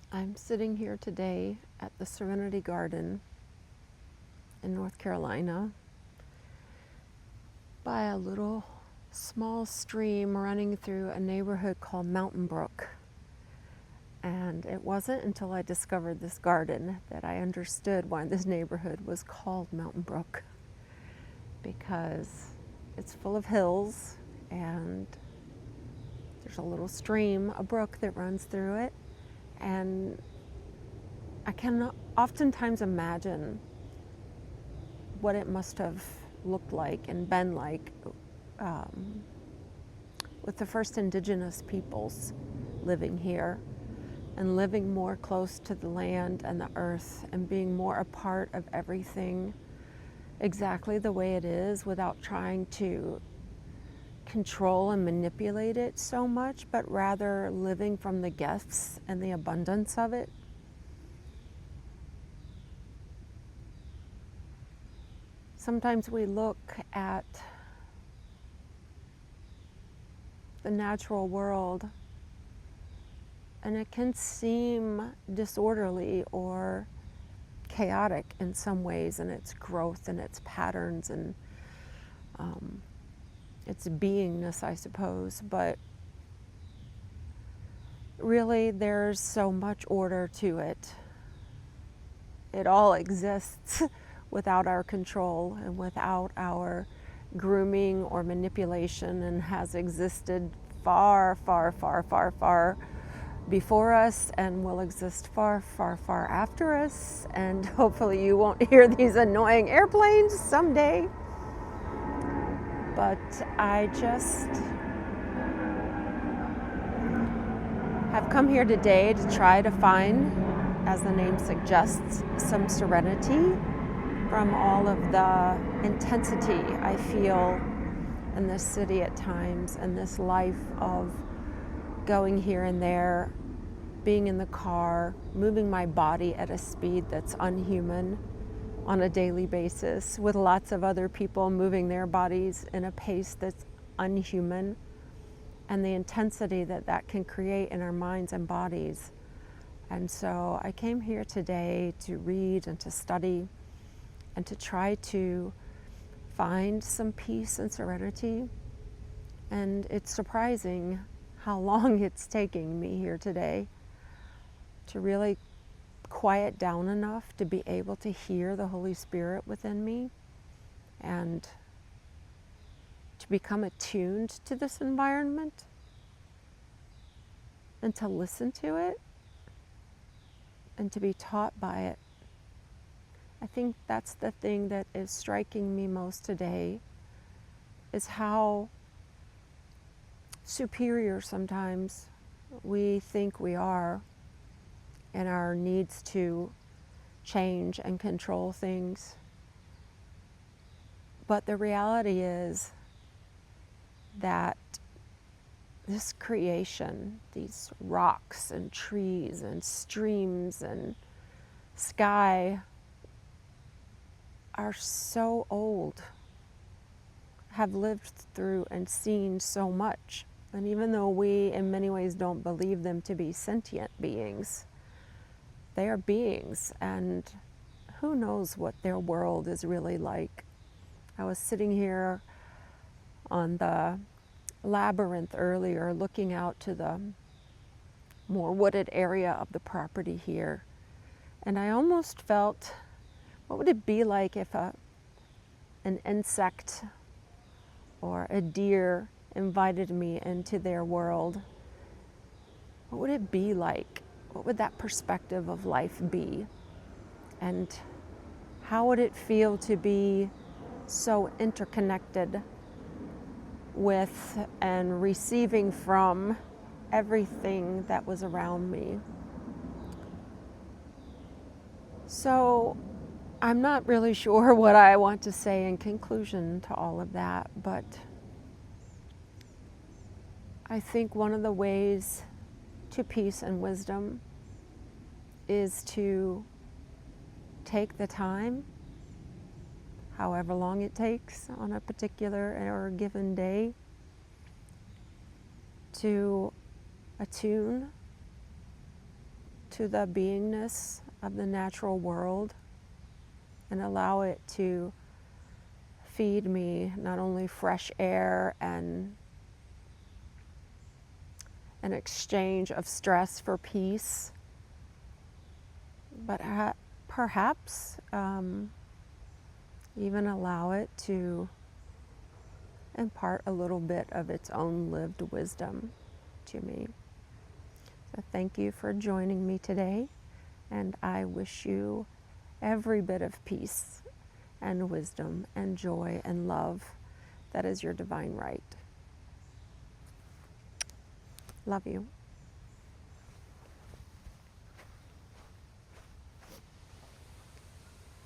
I'm sitting here today at the Serenity Garden in North Carolina by a little small stream running through a neighborhood called Mountain Brook. And it wasn't until I discovered this garden that I understood why this neighborhood was called Mountain Brook, because it's full of hills and there's a little stream, a brook that runs through it. And I can oftentimes imagine what it must have looked like and been like with the first indigenous peoples living here and living more close to the land and the earth and being more a part of everything exactly the way it is without trying to control and manipulate it so much, but rather living from the gifts and the abundance of it. Sometimes we look at the natural world and it can seem disorderly or chaotic in some ways in its growth and its patterns and its beingness, I suppose, but really there's so much order to it. It all exists without our control and without our grooming or manipulation, and has existed far, far, far, far, far before us and will exist far, far, far after us. And hopefully you won't hear these annoying airplanes someday. But I just have come here today to try to find, as the name suggests, some serenity from all of the intensity I feel in this city at times, and this life of going here and there, being in the car, moving my body at a speed that's unhuman on a daily basis, with lots of other people moving their bodies in a pace that's unhuman, and the intensity that that can create in our minds and bodies. And so I came here today to read and to study and to try to find some peace and serenity. And it's surprising how long it's taking me here today to really quiet down enough to be able to hear the Holy Spirit within me and to become attuned to this environment and to listen to it and to be taught by it. I think that's the thing that is striking me most today, is how superior sometimes we think we are in our needs to change and control things. But the reality is that this creation, these rocks and trees and streams and sky, are so old, have lived through and seen so much. And even though we in many ways don't believe them to be sentient beings, they are beings, and who knows what their world is really like. I was sitting here on the labyrinth earlier, looking out to the more wooded area of the property here, and I almost felt, what would it be like if an insect or a deer invited me into their world? What would it be like? What would that perspective of life be? And how would it feel to be so interconnected with and receiving from everything that was around me? So I'm not really sure what I want to say in conclusion to all of that, but I think one of the ways to peace and wisdom is to take the time, however long it takes on a particular or a given day, to attune to the beingness of the natural world and allow it to feed me not only fresh air and an exchange of stress for peace, but perhaps even allow it to impart a little bit of its own lived wisdom to me. So thank you for joining me today, and I wish you every bit of peace and wisdom and joy and love that is your divine right. Love you.